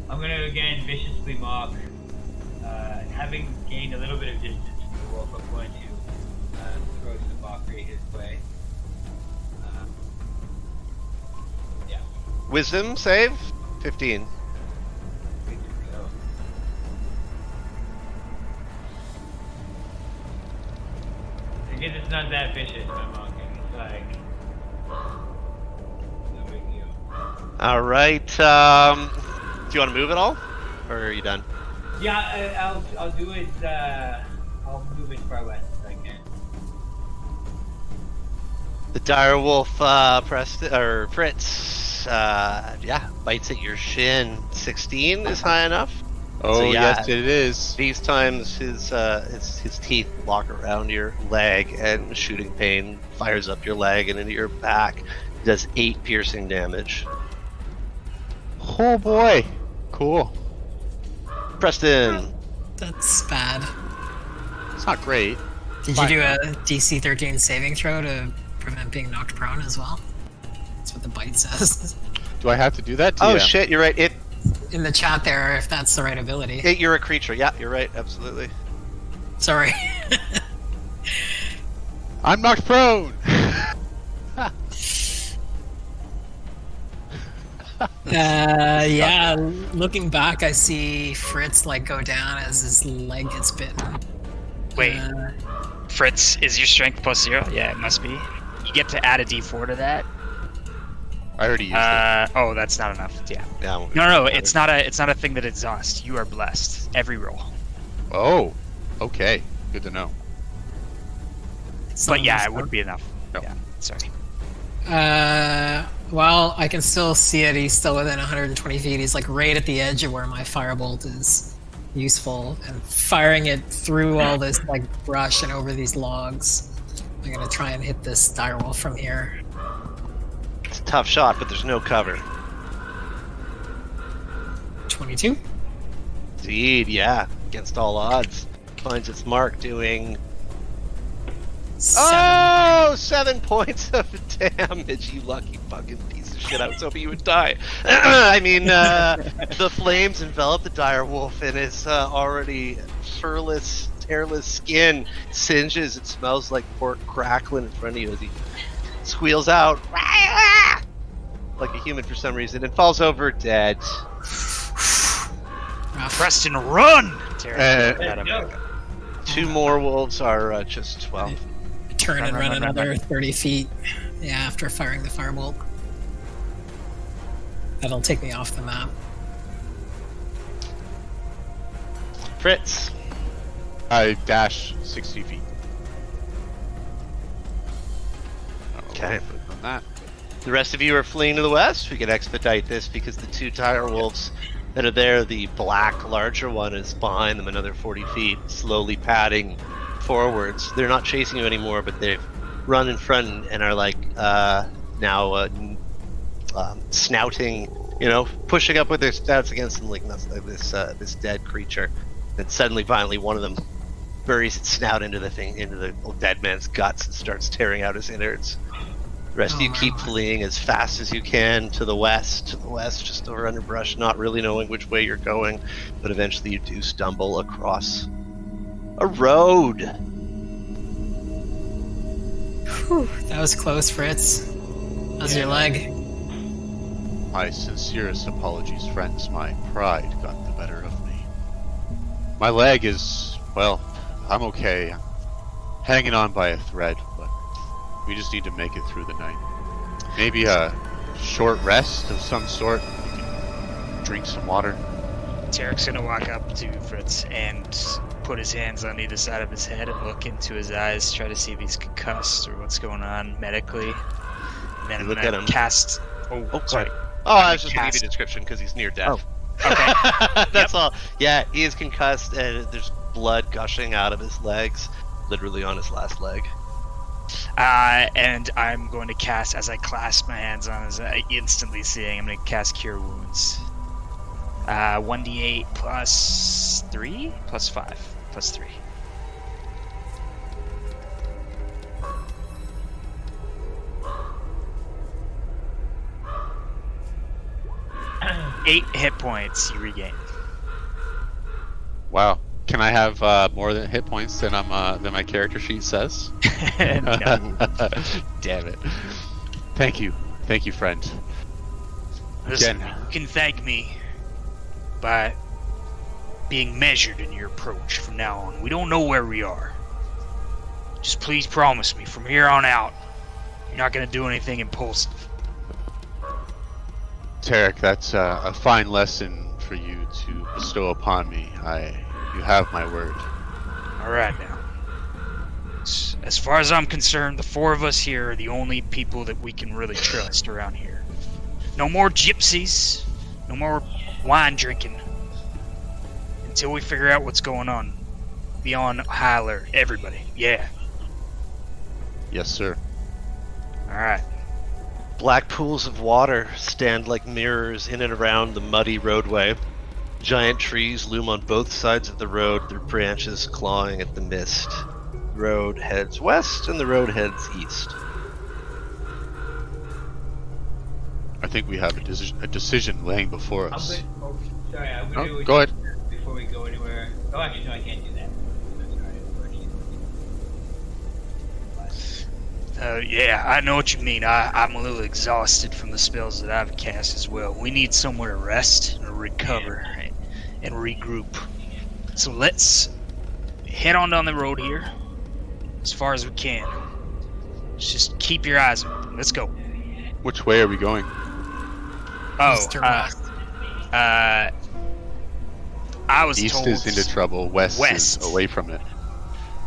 I'm gonna again viciously mock. Having gained a little bit of distance from the wolf, I'm going to throw some mockery his way. Yeah. Wisdom save 15. Good to go. I guess it's not that vicious, my mocking. It's like no big deal. All right. Do you want to move at all, or are you done? Yeah, I'll do it. I'll move it far west if I can. The direwolf, Fritz, bites at your shin. 16 is high enough. Oh, So, yeah, yes, it is. These times, his teeth lock around your leg, and shooting pain fires up your leg and into your back. It does 8 piercing damage. Oh, boy. Cool. Preston. That's bad. It's not great. Did you do a DC 13 saving throw to prevent being knocked prone as well? That's what the bite says. Do I have to do that? Oh, shit, you're right. In the chat there, if that's the right ability. You're a creature. Yeah, you're right. Absolutely. Sorry. I'm knocked prone. Yeah, looking back, I see Fritz like go down as his leg gets bitten. Wait, Fritz, is your strength +0? Yeah, it must be. You get to add a d4 to that. I already used it. Oh, that's not enough. Yeah. Yeah. No, it's not a thing that exhausts. You are blessed every roll. Oh, okay. Good to know. But yeah, it would be enough. No. Yeah, sorry. Well, I can still see it. He's still within 120 feet. He's like right at the edge of where my firebolt is useful, and firing it through all this like brush and over these logs. I'm gonna try and hit this direwolf from here. It's a tough shot, but there's no cover. 22. Indeed, yeah. Against all odds. Finds its mark doing... 7 points of damage, you lucky fucking piece of shit. I was hoping you would die. I mean, the flames envelop the direwolf, and its already furless, hairless skin singes. It smells like pork crackling in front of you as he squeals out like a human for some reason and falls over dead. Preston, run! Terrible. 2 more wolves are just 12. Turn and run another 30 feet. Yeah, after firing the firebolt. That'll take me off the map. Fritz. I dash 60 feet. Okay. On that. The rest of you are fleeing to the west. We can expedite this because the 2 dire wolves that are there, the black, larger one is behind them another 40 feet, slowly padding forwards. They're not chasing you anymore, but they've run in front and are like now snouting, pushing up with their snouts against them like this dead creature. And suddenly, violently, one of them buries its snout into the dead man's guts and starts tearing out his innards. The rest of you keep fleeing as fast as you can to the west, just over underbrush, not really knowing which way you're going, but eventually you do stumble across a road. Whew, that was close, Fritz. How's your leg? My sincerest apologies, friends. My pride got the better of me. My leg is, well, I'm okay. I'm hanging on by a thread, but we just need to make it through the night. Maybe a short rest of some sort. We can drink some water. Tarek's gonna walk up to Fritz and put his hands on either side of his head and look into his eyes, try to see if he's concussed or what's going on medically. And then I'm Look gonna at him. cast. Oh, sorry. Oh, I was just going to give you a description because he's near death. Oh, okay. That's all. Yeah, he is concussed and there's blood gushing out of his legs, literally on his last leg. And I'm going to cast, as I clasp my hands on his instantly seeing, I'm going to cast Cure Wounds. 1d8 plus 3? Plus 5. Plus 3. 8 hit points you regain. Wow. Can I have more than hit points than my character sheet says? No. Damn it. Thank you, friend. Listen, Again. you can thank me by being measured in your approach from now on. We don't know where we are. Just please promise me from here on out, you're not going to do anything impulsive. Tarek, that's a fine lesson for you to bestow upon me. You have my word. All right now. As far as I'm concerned, the 4 of us here are the only people that we can really trust around here. No more gypsies, no more wine drinking, until we figure out what's going on. Be on high alert, everybody. Yeah. Yes, sir. All right. Black pools of water stand like mirrors in and around the muddy roadway. Giant trees loom on both sides of the road, their branches clawing at the mist. The road heads west and the road heads east. I think we have a decision laying before us. I'm going to Go ahead. Before we go anywhere. Oh, actually, no, I can't do that. That's all right. Yeah, I know what you mean. I'm a little exhausted from the spells that I've cast as well. We need somewhere to rest and recover and regroup. So let's head on down the road here as far as we can. Just keep your eyes open. Let's go. Which way are we going? Oh, West. I was East told is into trouble. West West. is away from it.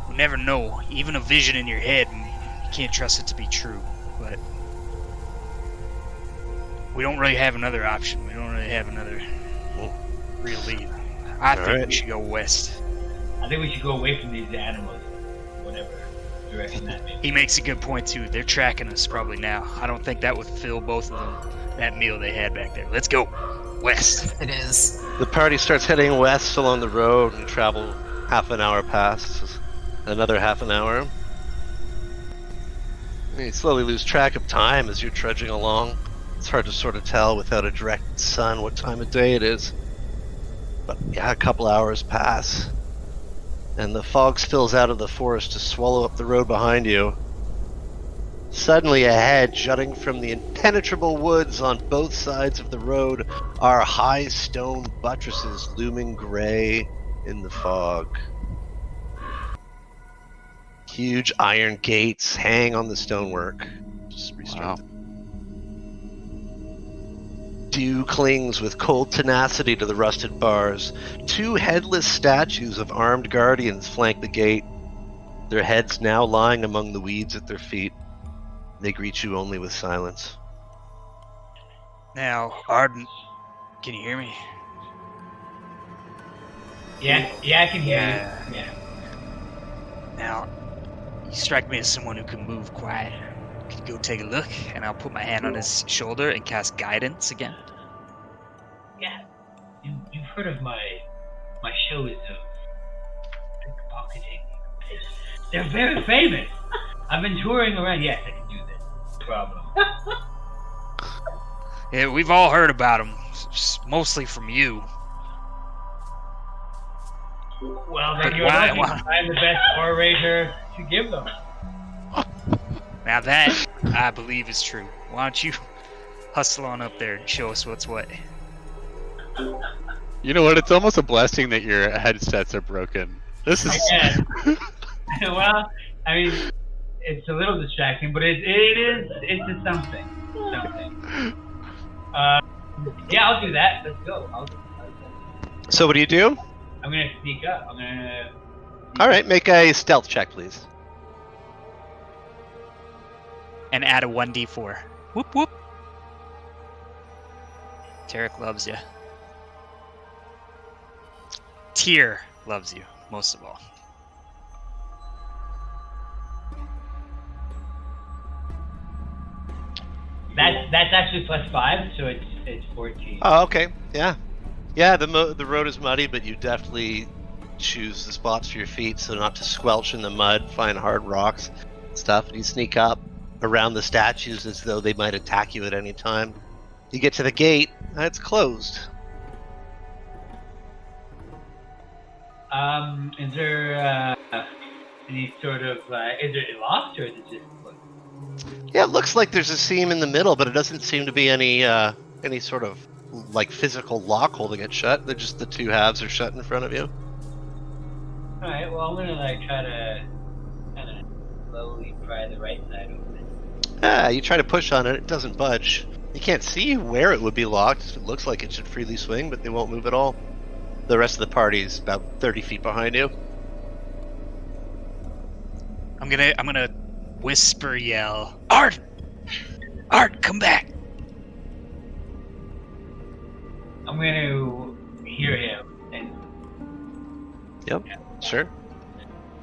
You never know. Even a vision in your head, you can't trust it to be true. But we don't really have another option. We don't really have another real lead. I think we should go west. I think we should go away from these animals, whatever direction that may be. He makes a good point too. They're tracking us probably now. I don't think that would fill both of them. That meal they had back there. Let's go west. It is. The party starts heading west along the road and travel half an hour past, another half an hour. You slowly lose track of time as you're trudging along. It's hard to sort of tell without a direct sun what time of day it is. But yeah, a couple hours pass, and the fog spills out of the forest to swallow up the road behind you. Suddenly ahead, jutting from the impenetrable woods on both sides of the road, are high stone buttresses looming gray in the fog. Huge iron gates hang on the stonework. Just restart. Wow. Dew clings with cold tenacity to the rusted bars. 2 headless statues of armed guardians flank the gate, their heads now lying among the weeds at their feet. They greet you only with silence. Now, Arden, can you hear me? Yeah, I can hear you. Yeah. Now, you strike me as someone who can move quiet. Could you go take a look, and I'll put my hand on his shoulder and cast guidance again. Yeah. You've heard of my shows of pickpocketing. They're very famous. I've been touring around. Yes, I can do this. No problem. Yeah, we've all heard about him, mostly from you. Well, then But you're why- lucky. why- I'm the best orator to give them. Now that, I believe, is true. Why don't you hustle on up there and show us what's what? You know what? It's almost a blessing that your headsets are broken. This is. Yeah. Well, I mean, it's a little distracting, but it's a something. Yeah, I'll do that. Let's go. So what do you do? I'm gonna sneak up. Alright, make a stealth check, please. And add a 1d4. Whoop whoop. Tarek loves you. Tyr loves you, most of all. That's actually +5, so it's 14. Oh, okay. Yeah. Yeah, the road is muddy, but you definitely choose the spots for your feet so not to squelch in the mud, find hard rocks, stuff. And you sneak up around the statues as though they might attack you at any time. You get to the gate, and it's closed. Is there any sort of is it locked or is it just? Yeah, it looks like there's a seam in the middle, but it doesn't seem to be any sort of like physical lock holding it shut. They're just the two halves are shut in front of you. All right. Well, I'm gonna like try to kind of slowly pry the right side open. You try to push on it, it doesn't budge. You can't see where it would be locked. It looks like it should freely swing, but they won't move at all. The rest of the party is about 30 feet behind you. I'm gonna whisper yell, Art! Art, come back! I'm gonna hear him and. Yep, sure.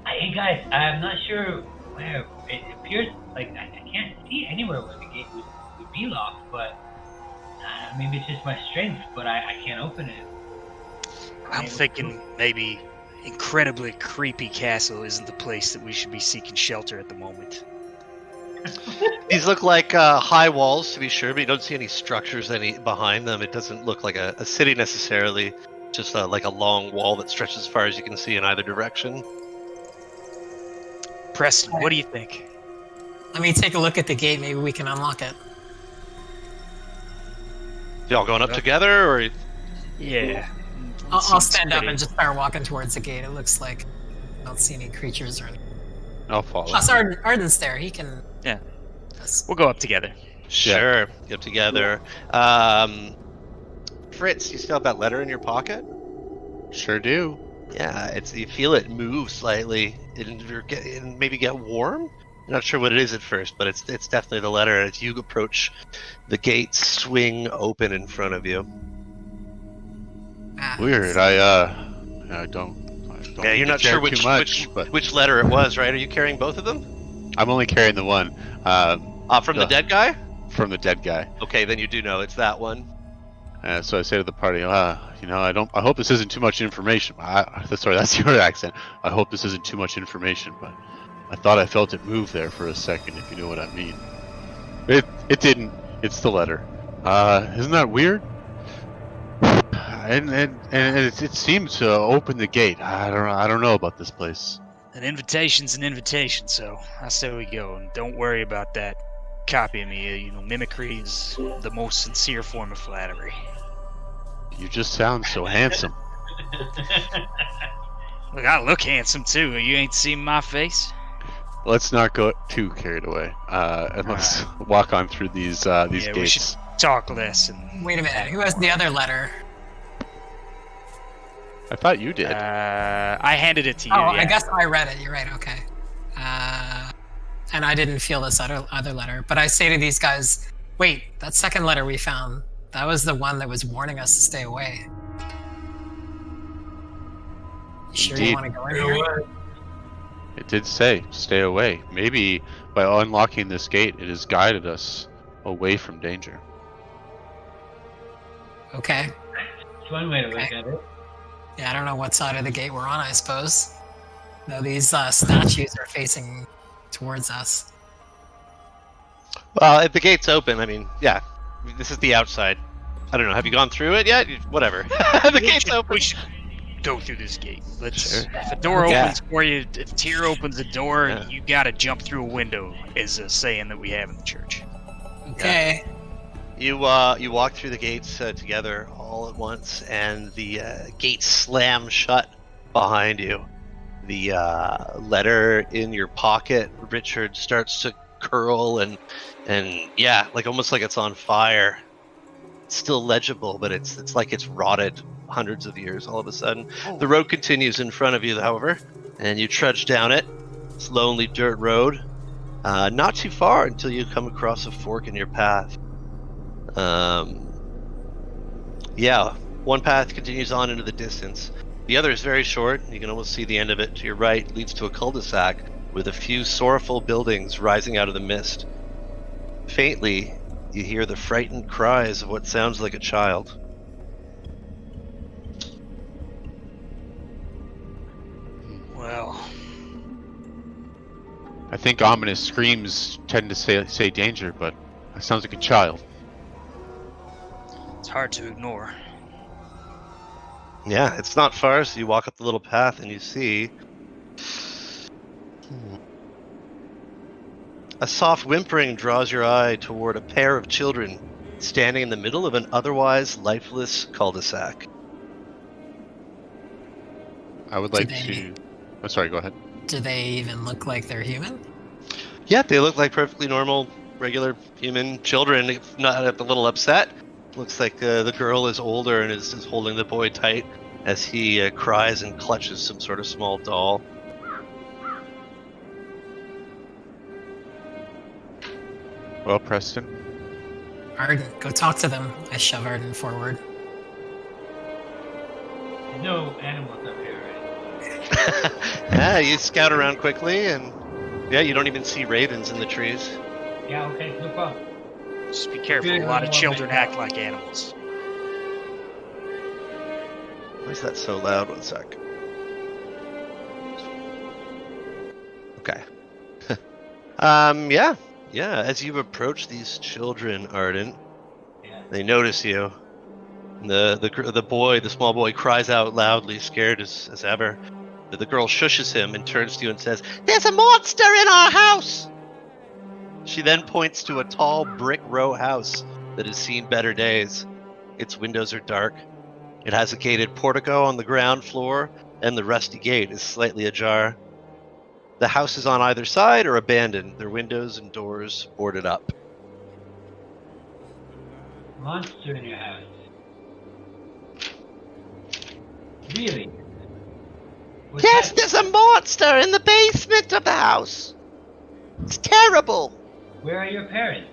Hey guys, I'm not sure where. It appears like I can't see anywhere where the gate would be locked, but maybe it's just my strength, but I can't open it. I'm thinking maybe incredibly creepy castle isn't the place that we should be seeking shelter at the moment. These look like high walls, to be sure, but you don't see any structures behind them. It doesn't look like a city necessarily, just like a long wall that stretches as far as you can see in either direction. Preston, what do you think? Let me take a look at the gate. Maybe we can unlock it. Y'all going up together, or? Yeah. I'll stand up and just start walking towards the gate. It looks like I don't see any creatures or anything. I'll follow. Plus, Arden's there. He can. Yeah. We'll go up together. Sure, get together. Fritz, you still have that letter in your pocket? Sure do. Yeah, you feel it move slightly, and maybe get warm. I'm not sure what it is at first, but it's definitely the letter. As you approach, the gates swing open in front of you. Weird. I don't. Yeah, you're not sure which letter it was, right? Are you carrying both of them? I'm only carrying the one. From the dead guy? From the dead guy. Okay, then you do know it's that one. So I say to the party, I hope this isn't too much information. Sorry, that's your accent. I hope this isn't too much information, but I thought I felt it move there for a second, if you know what I mean. It didn't. It's the letter. Isn't that weird? And it seems to open the gate. I don't know about this place. An invitation's an invitation, so I say we go. And don't worry about that copying me. Mimicry is the most sincere form of flattery. You just sound so handsome. Look, I look handsome too. You ain't seen my face? Let's not go too carried away. And let's walk on through these gates. We should talk less. And wait a minute. Who has the other letter? I thought you did. I handed it to you. Oh, yeah. I guess I read it. You're right. Okay. And I didn't feel this other letter. But I say to these guys, wait, that second letter we found, that was the one that was warning us to stay away. You sure you want to go in here? It did say, stay away. Maybe by unlocking this gate, it has guided us away from danger. Okay. It's one way to look at it. Yeah, I don't know what side of the gate we're on, I suppose. No, these statues are facing towards us. Well, if the gate's open, I mean, yeah, this is the outside. I don't know. Have you gone through it yet? Whatever. The gate's open. We should go through this gate. If a door opens for you, if Tyr opens a door, you gotta jump through a window, is a saying that we have in the church. Okay. Yeah. You walk through the gates together all at once, and the gates slam shut behind you. The letter in your pocket, Richard, starts to curl and yeah, like almost like it's on fire. It's still legible, but it's like it's rotted hundreds of years all of a sudden. The road continues in front of you, however, and you trudge down it. It's lonely dirt road. Not too far until you come across a fork in your path. Yeah, one path continues on into the distance. The other is very short. You can almost see the end of it. To your right leads to a cul-de-sac with a few sorrowful buildings rising out of the mist. Faintly, you hear the frightened cries of what sounds like a child. Well, I think ominous screams tend to say danger, but it sounds like a child. it's hard to ignore. Yeah, it's not far, so you walk up the little path and you see a soft whimpering draws your eye toward a pair of children standing in the middle of an otherwise lifeless cul-de-sac. I would Do like they to. Oh, sorry. Go ahead. do they even look like they're human? Yeah, they look like perfectly normal, regular human children, if not a little upset. Looks like the girl is older and is holding the boy tight as he cries and clutches some sort of small doll. Well, Preston, Arden, go talk to them. I shove Arden forward. There's no animals up here, right? Yeah, you scout around quickly, and yeah, you don't even see ravens in the trees. Yeah, okay, no problem. Just be careful. Good, A lot I of don't children want act like animals. Why is that so loud? 1 sec. Okay. Yeah. As you approach these children, Arden, Yeah. they notice you. The small boy, cries out loudly, scared as ever. But the girl shushes him and turns to you and says, "There's a monster in our house!" She then points to a tall brick row house that has seen better days. Its windows are dark. It has a gated portico on the ground floor, and the rusty gate is slightly ajar. The houses on either side are abandoned, their windows and doors boarded up. Monster in your house. Really? What's Yes, that? there's a monster in the basement of the house. It's terrible. Where are your parents?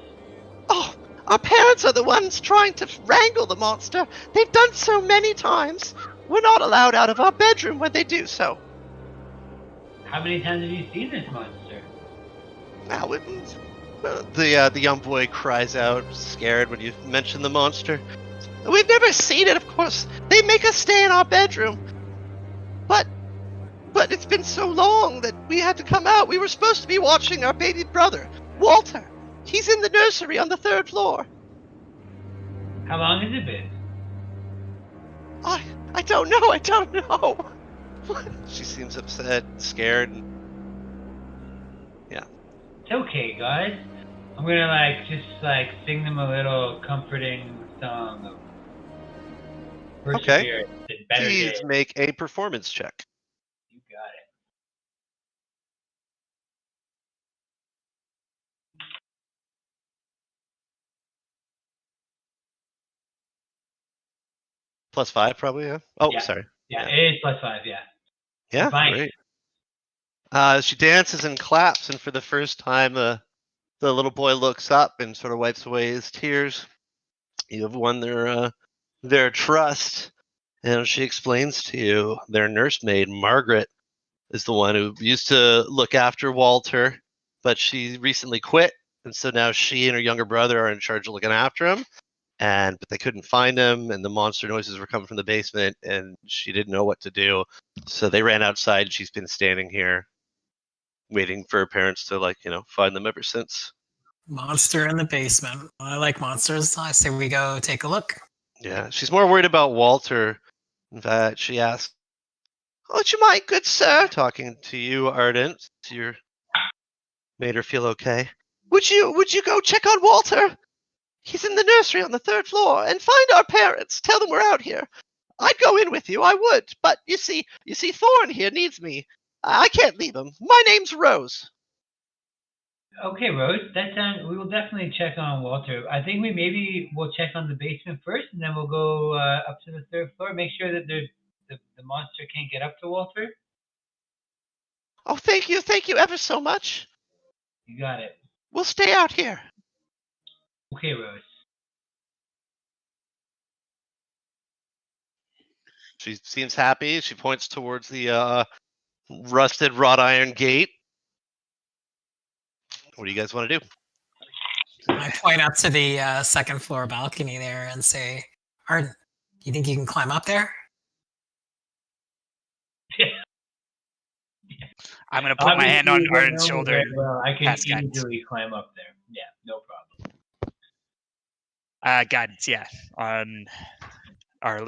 Oh, our parents are the ones trying to wrangle the monster. They've done so many times. We're not allowed out of our bedroom when they do so. How many times have you seen this monster? Now, the young boy cries out, scared when you mention the monster. We've never seen it, of course. They make us stay in our bedroom. But it's been so long that we had to come out. We were supposed to be watching our baby brother, Walter. He's in the nursery on the 3rd floor. How long has it been? I don't know. I don't know. She seems upset, scared. It's okay, guys. I'm gonna just sing them a little comforting song of perseverance and better Please days. make a performance check. You got it. +5, probably, yeah? Oh, Yeah. sorry. Yeah, Yeah. it is +5, yeah. Yeah, Fine. great. She dances and claps, and for the first time, the little boy looks up and sort of wipes away his tears. You have won their trust, and she explains to you their nursemaid, Margaret, is the one who used to look after Walter, but she recently quit, and so now she and her younger brother are in charge of looking after him. But they couldn't find him, and the monster noises were coming from the basement, and she didn't know what to do. So they ran outside. She's been standing here waiting for her parents to find them ever since. Monster in the basement. I like monsters. I say we go take a look. Yeah, she's more worried about Walter. In fact, she asks, "Would you mind, good sir?" Talking to you, Ardent. You made her feel okay. Would you go check on Walter? He's in the nursery on the 3rd floor, and find our parents. Tell them we're out here. I'd go in with you, I would, but you see, Thorn here needs me. I can't leave him. My name's Rose. Okay, Rose, we will definitely check on Walter. I think we'll check on the basement first, and then we'll go up to the 3rd floor, make sure that the monster can't get up to Walter. Oh, thank you ever so much. You got it. We'll stay out here. Okay, Rose. She seems happy. She points towards the rusted wrought iron gate. What do you guys want to do? I point up to the 2nd floor balcony there and say, Arden, do you think you can climb up there? I'm gonna put my hand on Obviously, you Arden's know me shoulder. very well. I can pass guidance. easily climb up there. Yeah, no problem. Guidance, yeah, on our